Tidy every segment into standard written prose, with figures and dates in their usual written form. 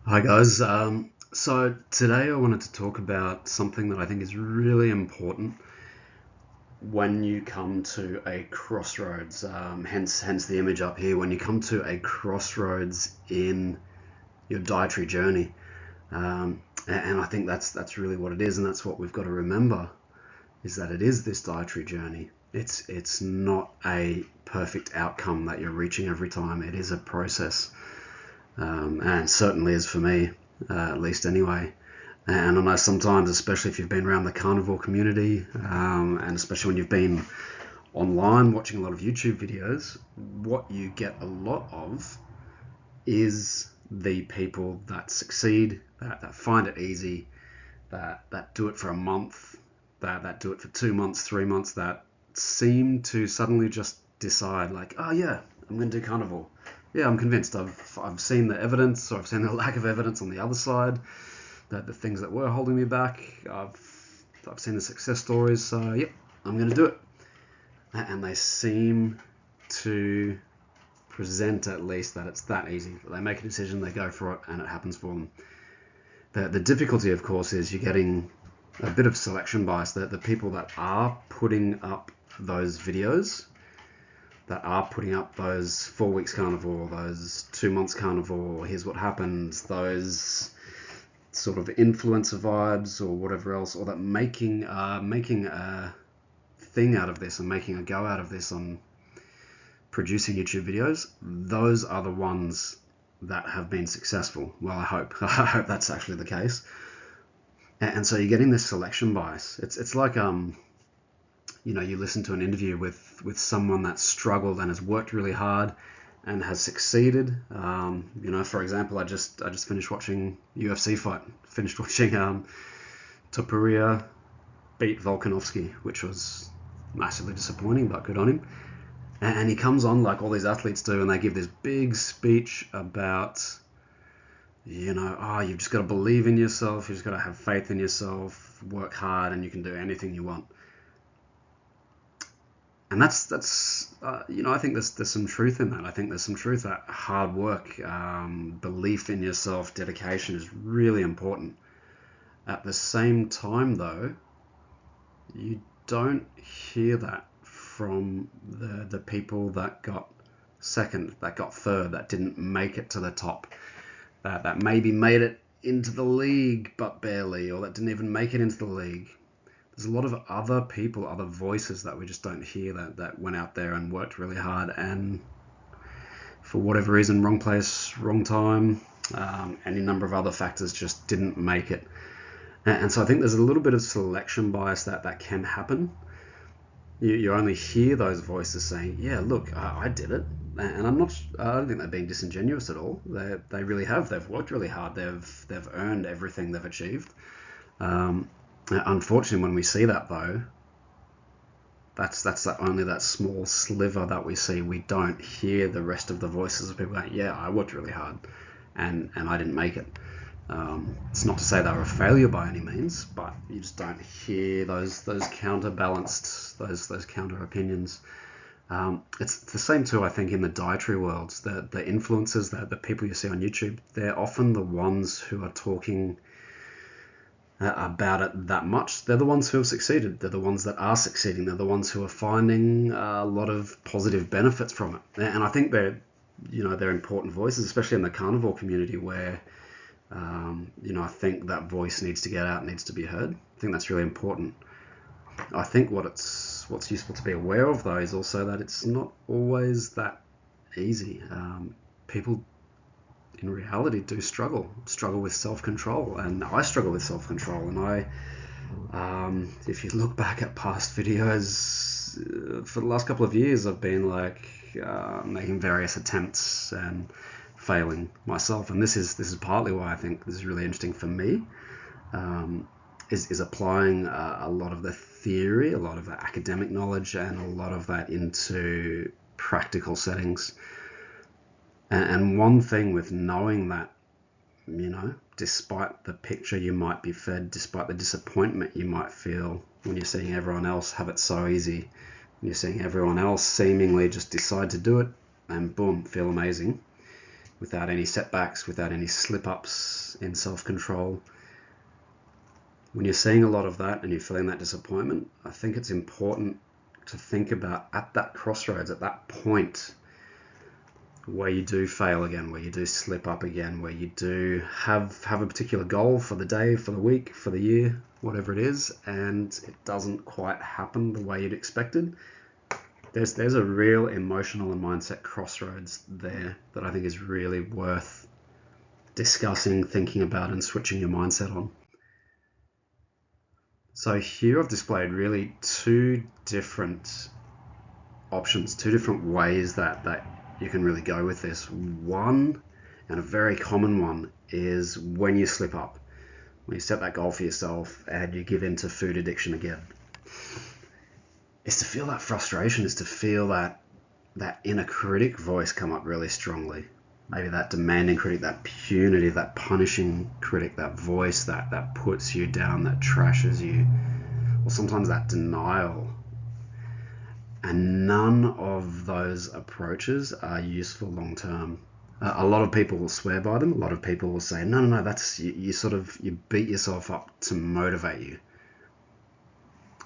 Hi guys. So today I wanted to talk about something that I think is really important when you come to a crossroads. Hence the image up here. When you come to a crossroads in your dietary journey, and I think that's really what it is, and that's what we've got to remember is that it is this dietary journey. It's not a perfect outcome that you're reaching every time. It is a process. And it certainly is for me, at least anyway. And I know sometimes, especially if you've been around the carnivore community, and especially when you've been online watching a lot of YouTube videos, what you get a lot of is the people that succeed, that find it easy, that do it for a month, that do it for 2 months, 3 months, that seem to suddenly just decide like, oh yeah, I'm going to do carnivore. Yeah, I'm convinced. I've seen the evidence, or I've seen the lack of evidence on the other side, that the things that were holding me back. I've seen the success stories. So yep, I'm going to do it. And they seem to present at least that it's that easy. They make a decision, they go for it, and it happens for them. The difficulty, of course, is you're getting a bit of selection bias. That the people that are putting up those videos, that are putting up those 4 weeks carnivore, those 2 months carnivore, here's what happens, those sort of influencer vibes or whatever else, or that making a thing out of this and making a go out of this on producing YouTube videos, those are the ones that have been successful. Well, I hope that's actually the case. And so you're getting this selection bias. It's like you listen to an interview with someone that's struggled and has worked really hard and has succeeded. For example, I just finished watching UFC fight. Finished watching Topuria beat Volkanovski, which was massively disappointing, but good on him. And he comes on like all these athletes do, and they give this big speech about, you've just got to believe in yourself, you've just got to have faith in yourself, work hard, and you can do anything you want. And that's I think there's some truth in that. I think there's some truth that hard work, belief in yourself, dedication is really important. At the same time, though, you don't hear that from the people that got second, that got third, that didn't make it to the top, that maybe made it into the league but barely, or that didn't even make it into the league. There's a lot of other people, other voices that we just don't hear that went out there and worked really hard, and for whatever reason, wrong place, wrong time, any number of other factors, just didn't make it. And so I think there's a little bit of selection bias that can happen. You only hear those voices saying, yeah, look, I did it. And I don't think they're being disingenuous at all. They really have. They've worked really hard. They've earned everything they've achieved. Unfortunately, when we see that, though, that's only that small sliver that we see. We don't hear the rest of the voices of people going, yeah, I worked really hard and I didn't make it. It's not to say they were a failure by any means, but you just don't hear those counterbalanced, those counter opinions. It's the same too, I think, in the dietary worlds. The influencers, the people you see on YouTube, they're often the ones who are talking about it that much. They're the ones who have succeeded. They're the ones that are succeeding. They're the ones who are finding a lot of positive benefits from it. And I think they're important voices, especially in the carnivore community, where I think that voice needs to get out, needs to be heard. I think that's really important. I think what's useful to be aware of, though, is also that it's not always that easy. People in reality do struggle with self-control, and I struggle with self-control. And if you look back at past videos, for the last couple of years, I've been making various attempts and failing myself. And this is partly why I think this is really interesting for me, is applying a lot of the theory, a lot of the academic knowledge, and a lot of that into practical settings. And one thing with knowing that, despite the picture you might be fed, despite the disappointment you might feel when you're seeing everyone else have it so easy, when you're seeing everyone else seemingly just decide to do it and boom, feel amazing, without any setbacks, without any slip-ups in self-control. When you're seeing a lot of that and you're feeling that disappointment, I think it's important to think about at that crossroads, at that point where you do fail again, where you do slip up again, where you do have a particular goal for the day, for the week, for the year, whatever it is, and it doesn't quite happen the way you'd expected. There's a real emotional and mindset crossroads there that I think is really worth discussing, thinking about, and switching your mindset on. So here I've displayed really two different options, two different ways that you can really go with this. One, and a very common one, is when you slip up, when you set that goal for yourself and you give in to food addiction again. Is to feel that frustration, is to feel that inner critic voice come up really strongly. Maybe that demanding critic, that punitive, that punishing critic, that voice that puts you down, that trashes you, or sometimes that denial. And none of those approaches are useful long term. A lot of people will swear by them. A lot of people will say, no, that's you beat yourself up to motivate you.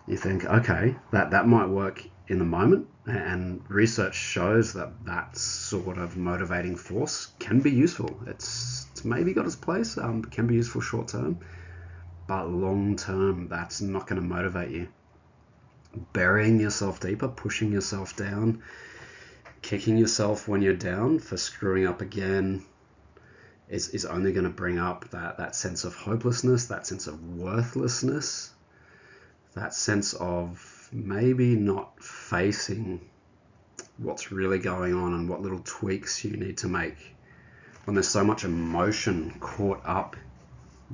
You think, okay, that might work in the moment, and research shows that sort of motivating force can be useful. It's maybe got its place, can be useful short term, but long term, that's not going to motivate you. Burying yourself deeper, pushing yourself down, kicking yourself when you're down for screwing up again is only going to bring up that sense of hopelessness, that sense of worthlessness, that sense of maybe not facing what's really going on and what little tweaks you need to make when there's so much emotion caught up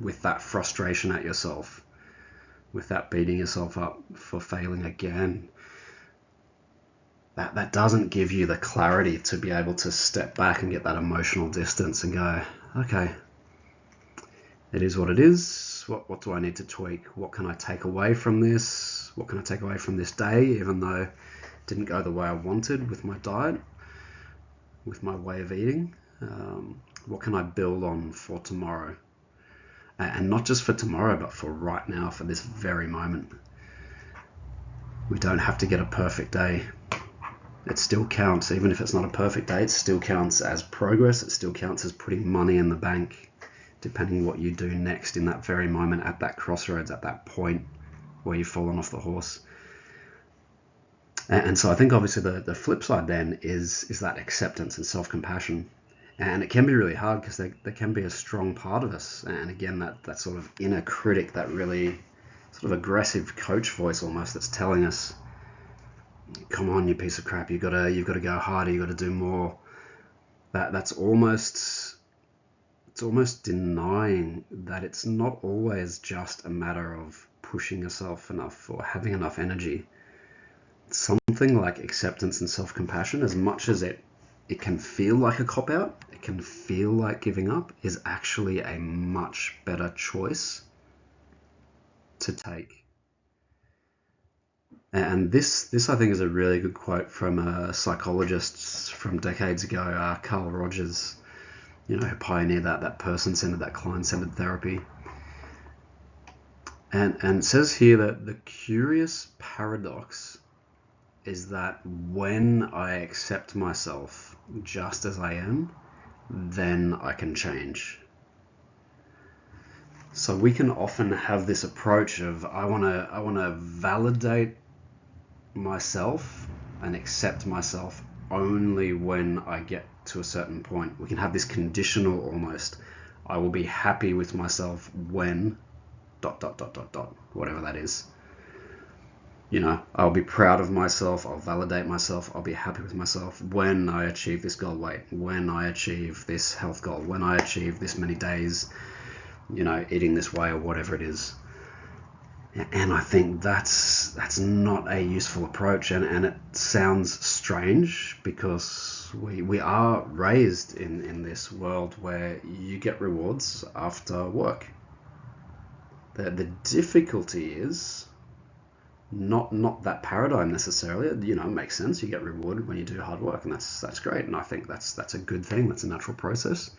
with that frustration at yourself, with that beating yourself up for failing again. That doesn't give you the clarity to be able to step back and get that emotional distance and go, okay, it is what it is. What do I need to tweak? What can I take away from this? What can I take away from this day, even though it didn't go the way I wanted with my diet, with my way of eating? What can I build on for tomorrow? And not just for tomorrow, but for right now, for this very moment. We don't have to get a perfect day. It still counts. Even if it's not a perfect day, it still counts as progress. It still counts as putting money in the bank, depending what you do next in that very moment, at that crossroads, at that point where you've fallen off the horse. And so I think obviously the flip side then is that acceptance and self-compassion. And it can be really hard because there can be a strong part of us. And again, that sort of inner critic, that really sort of aggressive coach voice almost, that's telling us, come on, you piece of crap, you've got to go harder, you've got to do more. It's almost denying that it's not always just a matter of pushing yourself enough or having enough energy. Something like acceptance and self-compassion, as much as it can feel like a cop-out, it can feel like giving up, is actually a much better choice to take. And this I think is a really good quote from a psychologist from decades ago, Carl Rogers, who pioneered that person-centered, that client-centered therapy. And it says here that the curious paradox is that when I accept myself just as I am, then I can change. So we can often have this approach of I want to validate myself and accept myself only when I get to a certain point. We can have this conditional almost. I will be happy with myself when ... whatever that is. I'll be proud of myself, I'll validate myself, I'll be happy with myself when I achieve this goal weight, when I achieve this health goal, when I achieve this many days, eating this way or whatever it is. And I think that's not a useful approach, and it sounds strange because we are raised in this world where you get rewards after work. The difficulty is Not that paradigm necessarily. It makes sense. You get rewarded when you do hard work, and that's great. And I think that's a good thing. That's a natural process.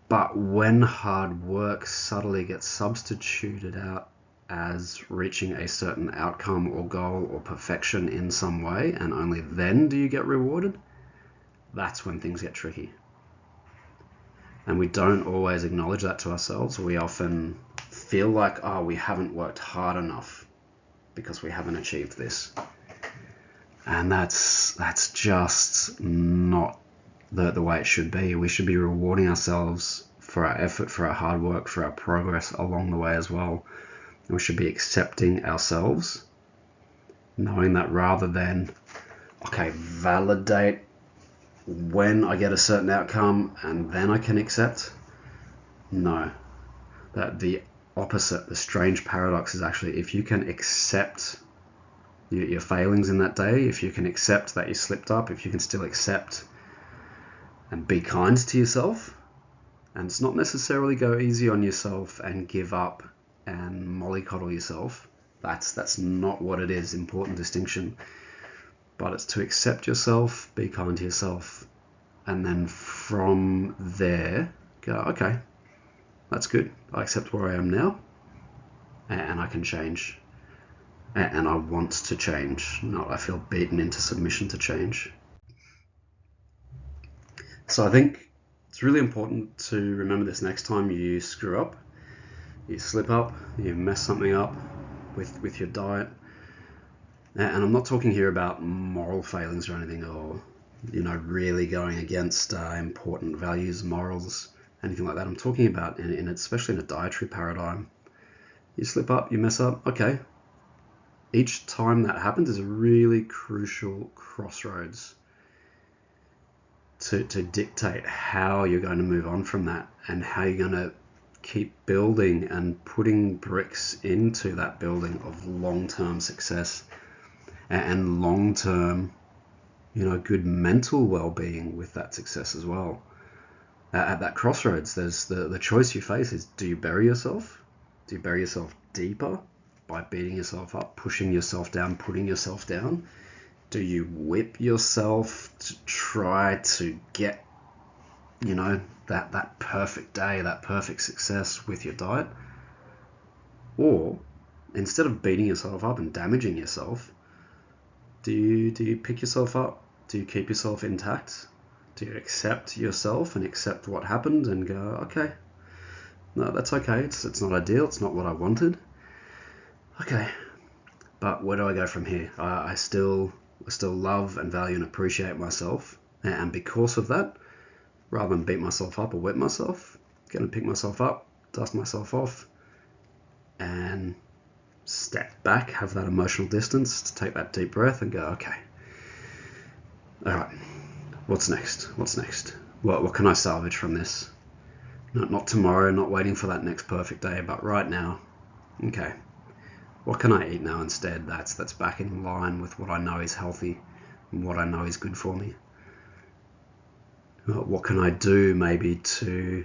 But when hard work subtly gets substituted out as reaching a certain outcome or goal or perfection in some way, and only then do you get rewarded, that's when things get tricky. And we don't always acknowledge that to ourselves. We often feel like, oh, we haven't worked hard enough because we haven't achieved this. And that's just not the way it should be. We should be rewarding ourselves for our effort, for our hard work, for our progress along the way as well. And we should be accepting ourselves, knowing that rather than, okay, validate when I get a certain outcome and then I can accept. No, that the opposite, the strange paradox is actually if you can accept your failings in that day, if you can accept that you slipped up, if you can still accept and be kind to yourself, and it's not necessarily go easy on yourself and give up and mollycoddle yourself. That's not what it is. Important distinction. But it's to accept yourself, be kind to yourself, and then from there go, okay, that's good. I accept where I am now, and I can change, and I want to change. Not I feel beaten into submission to change. So I think it's really important to remember this next time you screw up, you slip up, you mess something up with your diet. And I'm not talking here about moral failings or anything, or really going against important values, morals, anything like that. I'm talking about especially in a dietary paradigm. You slip up, you mess up, okay. Each time that happens is a really crucial crossroads to dictate how you're going to move on from that and how you're going to keep building and putting bricks into that building of long-term success and long-term, good mental well-being with that success as well. At that crossroads, there's the choice you face is, do you bury yourself? Do you bury yourself deeper by beating yourself up, pushing yourself down, putting yourself down? Do you whip yourself to try to get, that perfect day, that perfect success with your diet? Or instead of beating yourself up and damaging yourself, do you pick yourself up? Do you keep yourself intact? Do you accept yourself and accept what happened and go, okay, no, that's okay. It's not ideal. It's not what I wanted. Okay, but where do I go from here? I still love and value and appreciate myself, and because of that, rather than beat myself up or whip myself, I'm gonna pick myself up, dust myself off, and step back, have that emotional distance, to take that deep breath and go, okay, all right, what's next? What can I salvage from this? Not tomorrow, not waiting for that next perfect day, but right now. Okay, what can I eat now instead that's back in line with what I know is healthy and what I know is good for me? What can I do maybe to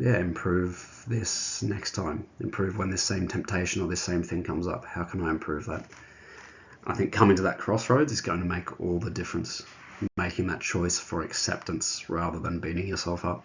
improve this next time, improve when this same temptation or this same thing comes up? How can I improve that? I think coming to that crossroads is going to make all the difference, making that choice for acceptance rather than beating yourself up.